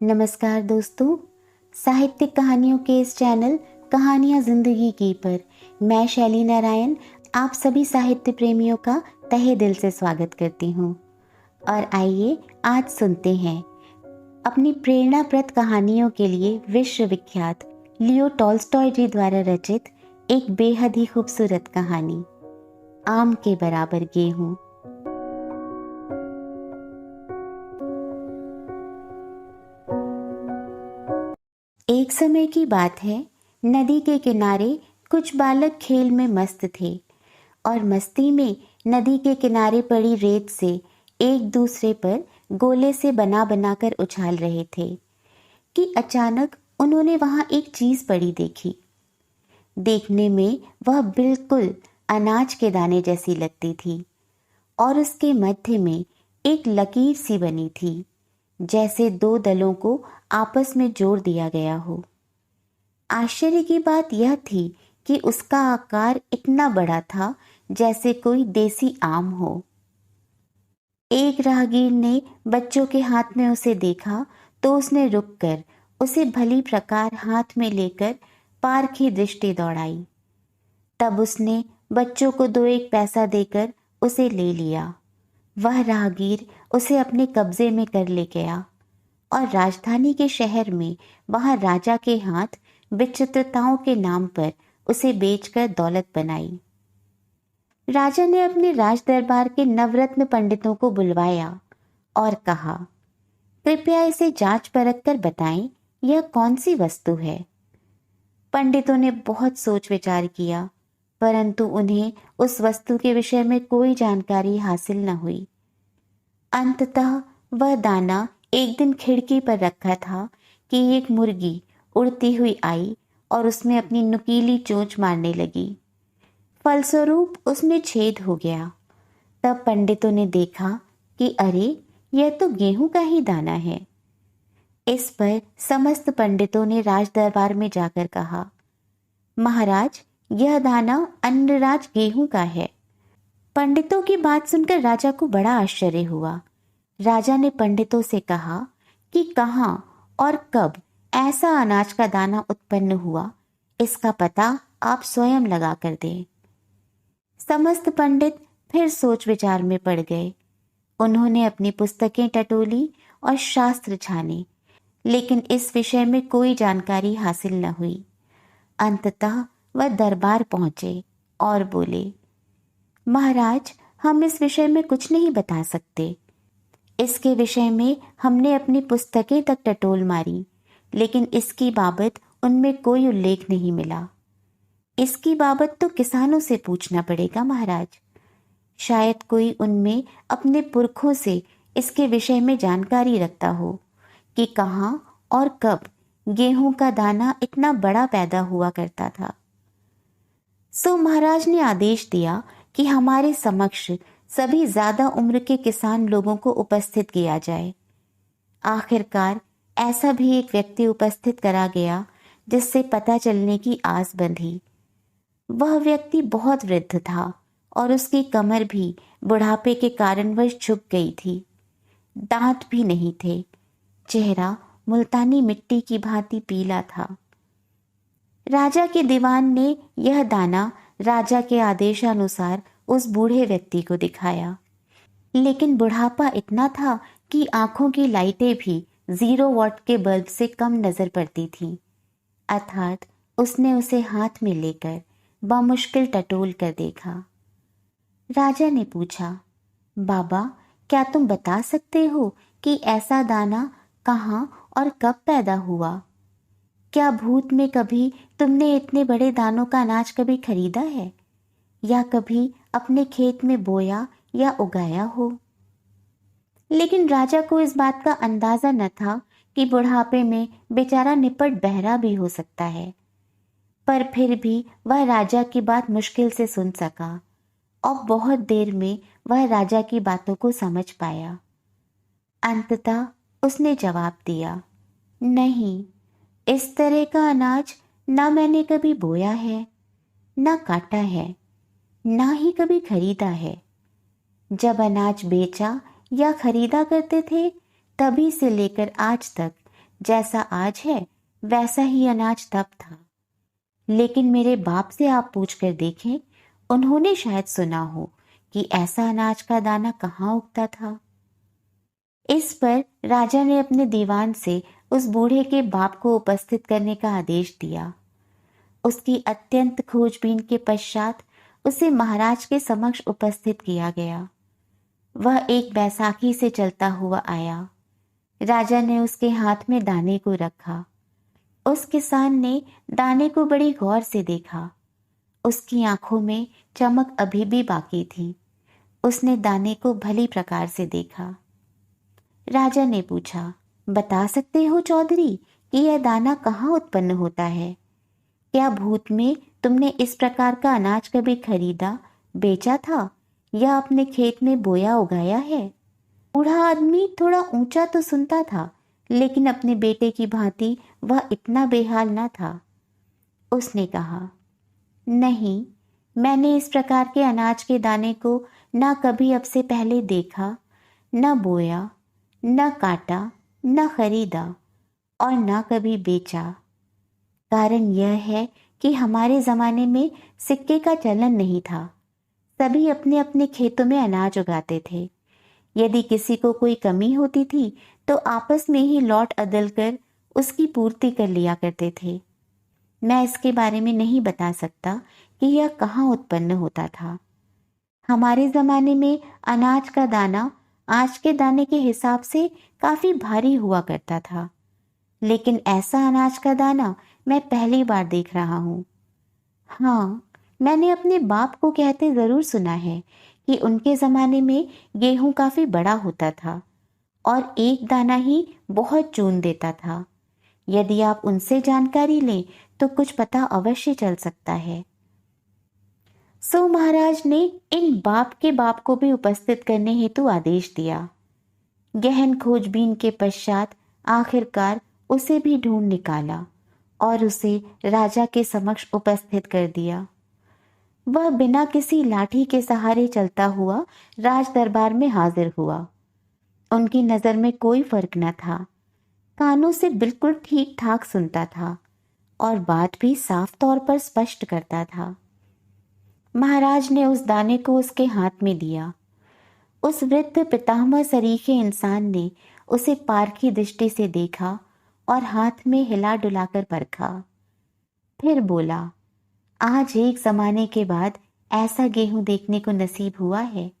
नमस्कार दोस्तों, साहित्यिक कहानियों के इस चैनल कहानियाँ ज़िंदगी की पर मैं शैली नारायण आप सभी साहित्य प्रेमियों का तहे दिल से स्वागत करती हूँ। और आइए आज सुनते हैं अपनी प्रेरणाप्रद कहानियों के लिए विश्वविख्यात लियो टॉल्स्टॉय जी द्वारा रचित एक बेहद ही खूबसूरत कहानी, आम के बराबर गेहूँ। एक समय की बात है, नदी के किनारे कुछ बालक खेल में मस्त थे और मस्ती में नदी के किनारे पड़ी रेत से एक दूसरे पर गोले से बना बनाकर उछाल रहे थे कि अचानक उन्होंने वहां एक चीज पड़ी देखी। देखने में वह बिल्कुल अनाज के दाने जैसी लगती थी और उसके मध्य में एक लकीर सी बनी थी, जैसे दो दलों को आपस में जोड़ दिया गया हो। आश्चर्य की बात यह थी कि उसका आकार इतना बड़ा था जैसे कोई देसी आम हो। एक राहगीर ने बच्चों के हाथ में उसे देखा तो उसने रुककर उसे भली प्रकार हाथ में लेकर पार की दृष्टि दौड़ाई। तब उसने बच्चों को 2-1 पैसा देकर उसे ले लिया। वह राहगीर उसे अपने कब्जे में कर ले गया और राजधानी के शहर में वहां राजा के हाथ विचित्रताओं के नाम पर उसे बेचकर दौलत बनाई। राजा ने अपने राज दरबार के नवरत्न पंडितों को बुलवाया और कहा, कृपया इसे जांच परख कर बताएं, यह कौन सी वस्तु है। पंडितों ने बहुत सोच विचार किया, परंतु उन्हें उस वस्तु के विषय में कोई जानकारी हासिल न हुई। अंततः वह दाना एक दिन खिड़की पर रखा था कि एक मुर्गी उड़ती हुई आई और उसमें अपनी नुकीली चोंच मारने लगी। फलस्वरूप उसमें छेद हो गया। तब पंडितों ने देखा कि अरे, यह तो गेहूं का ही दाना है। इस पर समस्त पंडितों ने राज दरबार में जाकर कहा, महाराज, यह दाना अन्नराज गेहूं का है। पंडितों की बात सुनकर राजा को बड़ा आश्चर्य हुआ। राजा ने पंडितों से कहा कि कहाँ और कब ऐसा अनाज का दाना उत्पन्न हुआ, इसका पता आप स्वयं लगा कर दें। समस्त पंडित फिर सोच विचार में पड़ गए। उन्होंने अपनी पुस्तकें टटोली और शास्त्र छाने, लेकिन इस विषय में कोई जानकारी हासिल न हुई। अंततः वह दरबार पहुंचे और बोले, महाराज, हम इस विषय में कुछ नहीं बता सकते। इसके विषय में हमने अपनी पुस्तकें तक टटोल मारी, लेकिन इसकी बाबत उनमें कोई उल्लेख नहीं मिला। इसकी बाबत तो किसानों से पूछना पड़ेगा महाराज। शायद कोई उनमें अपने पुरखों से इसके विषय में जानकारी रखता हो कि कहाँ और कब गेहूं का दाना इतना बड़ा पैदा हुआ करता था। सो महाराज ने आदेश दिया कि हमारे समक्ष सभी ज्यादा उम्र के किसान लोगों को उपस्थित किया जाए। आखिरकार ऐसा भी एक व्यक्ति उपस्थित करा गया जिससे पता चलने की आस बंधी। वह व्यक्ति बहुत वृद्ध था और उसकी कमर भी बुढ़ापे के कारणवश झुक गई थी। दांत भी नहीं थे। चेहरा मुल्तानी मिट्टी की भांति पीला था। राजा के दीवान ने यह दाना राजा के आदेशानुसार उस बूढ़े व्यक्ति को दिखाया, लेकिन बुढ़ापा इतना था कि आंखों की लाइटें भी 0 वॉट के बल्ब से कम नजर पड़ती थीं। अर्थात उसने उसे हाथ में लेकर बामुश्किल टटोल कर देखा। राजा ने पूछा, बाबा, क्या तुम बता सकते हो कि ऐसा दाना कहाँ और कब पैदा हुआ? क्या भूत में कभी तुमने इतने बड़े दानों का अनाज कभी खरीदा है या कभी अपने खेत में बोया या उगाया हो? लेकिन राजा को इस बात का अंदाजा न था कि बुढ़ापे में बेचारा निपट बहरा भी हो सकता है। पर फिर भी वह राजा की बात मुश्किल से सुन सका और बहुत देर में वह राजा की बातों को समझ पाया। अंततः उसने जवाब दिया, नहीं, इस तरह का अनाज ना मैंने कभी बोया है, ना काटा है, ना ही कभी खरीदा है। जब अनाज बेचा या खरीदा करते थे, तभी से लेकर आज तक जैसा आज है वैसा ही अनाज तब था। लेकिन मेरे बाप से आप पूछकर देखें, उन्होंने शायद सुना हो कि ऐसा अनाज का दाना कहाँ उगता था। इस पर राजा ने अपने दीवान से उस बूढ़े के बाप को उपस्थित करने का आदेश दिया। उसकी अत्यंत खोजबीन के पश्चात उसे महाराज के समक्ष उपस्थित किया गया। वह एक बैसाखी से चलता हुआ आया। राजा ने उसके हाथ में दाने को रखा। उस किसान ने दाने को बड़ी गौर से देखा। उसकी आंखों में चमक अभी भी बाकी थी। उसने दाने को भली प्रकार से देखा। राजा ने पूछा, बता सकते हो चौधरी कि यह दाना कहाँ उत्पन्न होता है? क्या भूत में तुमने इस प्रकार का अनाज कभी खरीदा, बेचा था या अपने खेत में बोया उगाया है? बूढ़ा आदमी थोड़ा ऊंचा तो सुनता था, लेकिन अपने बेटे की भांति वह इतना बेहाल न था। उसने कहा, नहीं, मैंने इस प्रकार के अनाज के दाने को न कभी अब से पहले देखा, न बोया, न काटा, न खरीदा और न कभी बेचा। कारण यह है कि हमारे ज़माने में सिक्के का चलन नहीं था। सभी अपने अपने खेतों में अनाज उगाते थे। यदि किसी को कोई कमी होती थी तो आपस में ही लौट अदल कर उसकी पूर्ति कर लिया करते थे। मैं इसके बारे में नहीं बता सकता कि यह कहाँ उत्पन्न होता था। हमारे ज़माने में अनाज का दाना आज के दाने के हिसाब से काफ़ी भारी हुआ करता था, लेकिन ऐसा अनाज का दाना मैं पहली बार देख रहा हूँ। हाँ, मैंने अपने बाप को कहते ज़रूर सुना है कि उनके ज़माने में गेहूँ काफ़ी बड़ा होता था और एक दाना ही बहुत चून देता था। यदि आप उनसे जानकारी लें तो कुछ पता अवश्य चल सकता है। सो महाराज ने इन बाप के बाप को भी उपस्थित करने हेतु आदेश दिया। गहन खोजबीन के पश्चात आखिरकार उसे भी ढूंढ निकाला और उसे राजा के समक्ष उपस्थित कर दिया। वह बिना किसी लाठी के सहारे चलता हुआ राज दरबार में हाजिर हुआ। उनकी नज़र में कोई फर्क न था। कानों से बिल्कुल ठीक ठाक सुनता था और बात भी साफ तौर पर स्पष्ट करता था। महाराज ने उस दाने को उसके हाथ में दिया। उस वृद्ध पितामह सरीखे इंसान ने उसे पारखी दृष्टि से देखा और हाथ में हिला डुलाकर परखा। फिर बोला, आज एक जमाने के बाद ऐसा गेहूं देखने को नसीब हुआ है।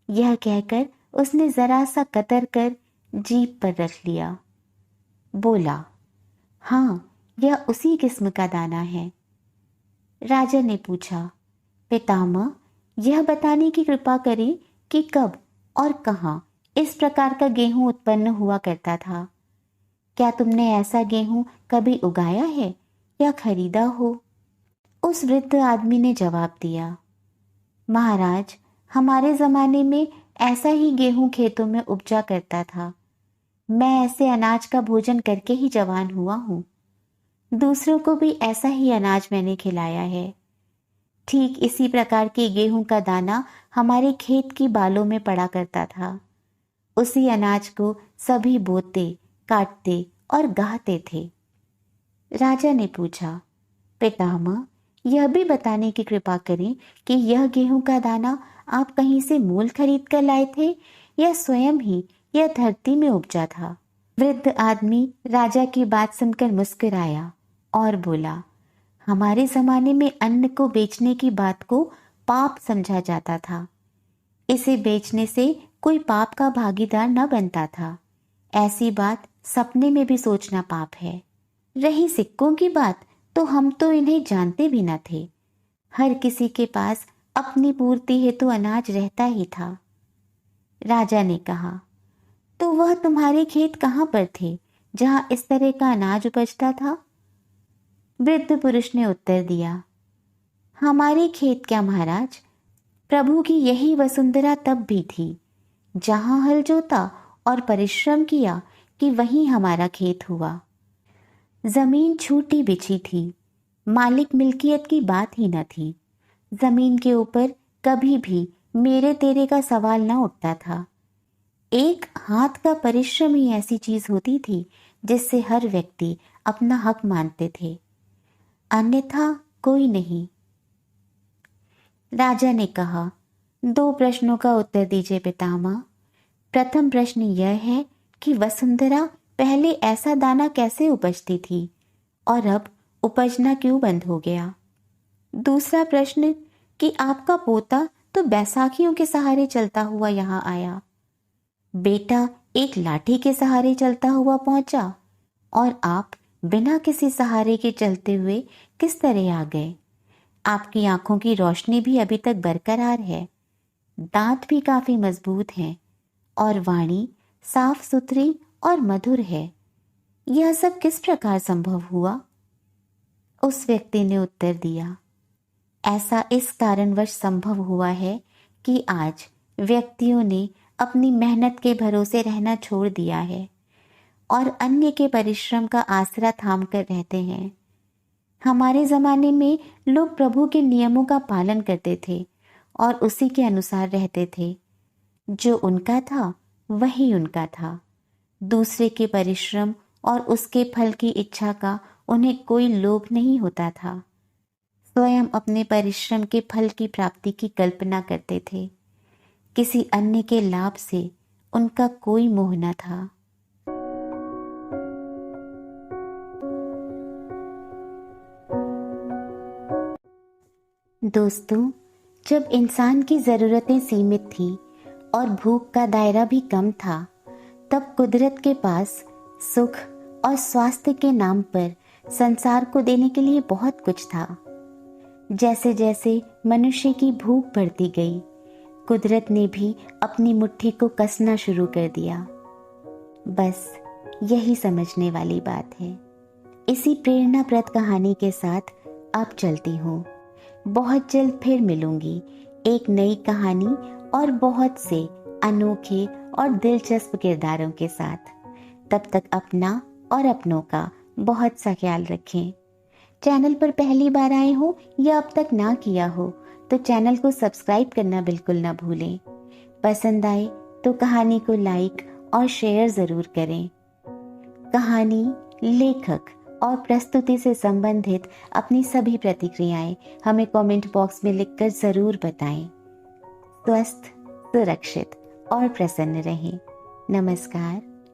यह कहकर उसने जरा सा कतर कर जीभ पर रख लिया। बोला, हाँ, यह उसी किस्म का दाना है। राजा ने पूछा, पितामह, यह बताने की कृपा करें कि कब और कहाँ इस प्रकार का गेहूं उत्पन्न हुआ करता था। क्या तुमने ऐसा गेहूं कभी उगाया है या खरीदा हो? उस वृद्ध आदमी ने जवाब दिया, महाराज, हमारे ज़माने में ऐसा ही गेहूं खेतों में उपजा करता था। मैं ऐसे अनाज का भोजन करके ही जवान हुआ हूँ। दूसरों को भी ऐसा ही अनाज मैंने खिलाया है। ठीक इसी प्रकार के गेहूं का दाना हमारे खेत की बालों में पड़ा करता था। उसी अनाज को सभी बोते, काटते और गाहते थे। राजा ने पूछा, पितामह, यह भी बताने की कृपा करें कि यह गेहूं का दाना आप कहीं से मूल खरीद कर लाए थे या स्वयं ही यह धरती में उपजा था? वृद्ध आदमी राजा की बात सुनकर मुस्कुराया और बोला, हमारे जमाने में अन्न को बेचने की बात को पाप समझा जाता था। इसे बेचने से कोई पाप का भागीदार न बनता था। ऐसी बात सपने में भी सोचना पाप है। रही सिक्कों की बात, तो हम तो इन्हें जानते भी न थे। हर किसी के पास अपनी पूर्ति हेतु अनाज रहता ही था। राजा ने कहा, तो वह तुम्हारे खेत कहाँ पर थे जहां इस तरह का अनाज उपजता था? वृद्ध पुरुष ने उत्तर दिया, हमारे खेत क्या महाराज, प्रभु की यही वसुंधरा तब भी थी। जहां हल जोता और परिश्रम किया कि वहीं हमारा खेत हुआ। जमीन छूटी बिछी थी, मालिक मिल्कियत की बात ही न थी। जमीन के ऊपर कभी भी मेरे तेरे का सवाल न उठता था। एक हाथ का परिश्रम ही ऐसी चीज होती थी जिससे हर व्यक्ति अपना हक मानते थे, अन्यथा कोई नहीं। राजा ने कहा, 2 प्रश्नों का उत्तर दीजिए पितामह। प्रथम प्रश्न यह है कि वसुंधरा पहले ऐसा दाना कैसे उपजती थी और अब उपजना क्यों बंद हो गया? दूसरा प्रश्न कि आपका पोता तो बैसाखियों के सहारे चलता हुआ यहाँ आया, बेटा एक लाठी के सहारे चलता हुआ पहुंचा और आप बिना किसी सहारे के चलते हुए किस तरह आ गए? आपकी आंखों की रोशनी भी अभी तक बरकरार है, दांत भी काफी मजबूत हैं और वाणी साफ सुथरी और मधुर है। यह सब किस प्रकार संभव हुआ? उस व्यक्ति ने उत्तर दिया, ऐसा इस कारणवश संभव हुआ है कि आज व्यक्तियों ने अपनी मेहनत के भरोसे रहना छोड़ दिया है और अन्य के परिश्रम का आसरा थाम कर रहते हैं। हमारे ज़माने में लोग प्रभु के नियमों का पालन करते थे और उसी के अनुसार रहते थे। जो उनका था वही उनका था। दूसरे के परिश्रम और उसके फल की इच्छा का उन्हें कोई लोभ नहीं होता था। स्वयं अपने परिश्रम के फल की प्राप्ति की कल्पना करते थे। किसी अन्य के लाभ से उनका कोई मोह न था। दोस्तों, जब इंसान की ज़रूरतें सीमित थी और भूख का दायरा भी कम था, तब कुदरत के पास सुख और स्वास्थ्य के नाम पर संसार को देने के लिए बहुत कुछ था। जैसे जैसे मनुष्य की भूख बढ़ती गई, कुदरत ने भी अपनी मुट्ठी को कसना शुरू कर दिया। बस यही समझने वाली बात है। इसी प्रेरणाप्रद कहानी के साथ अब चलती हूँ। बहुत जल्द फिर मिलूंगी एक नई कहानी और बहुत से अनोखे और दिलचस्प किरदारों के साथ। तब तक अपना और अपनों का बहुत सा ख्याल रखें। चैनल पर पहली बार आए हो या अब तक ना किया हो तो चैनल को सब्सक्राइब करना बिल्कुल ना भूलें। पसंद आए तो कहानी को लाइक और शेयर ज़रूर करें। कहानी, लेखक और प्रस्तुति से संबंधित अपनी सभी प्रतिक्रियाएं हमें कमेंट बॉक्स में लिखकर ज़रूर बताएं। स्वस्थ, सुरक्षित और प्रसन्न रहें। नमस्कार।